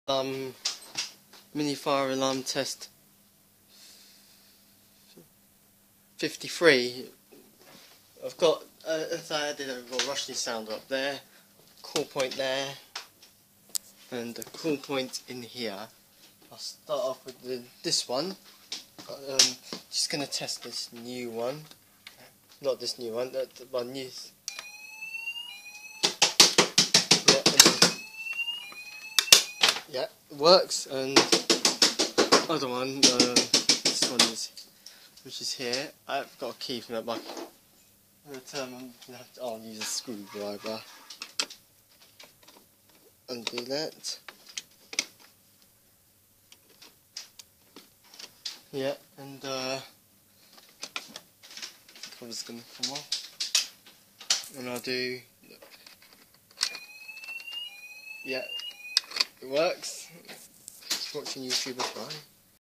Mini fire alarm test 53. I've got, as I added, I've got Roshni sounder up there, cool point there, and a cool point in here. I'll start off with this one. Just going to test this new one. Not this new one, that one new. Yeah, it works. And other one, this one is, which is here. I've got a key from that back. I'll use a screwdriver. Undo that. Yeah, and cover's gonna come off. And I'll do. Look. Yeah, it works. Just watching YouTube, that's fine.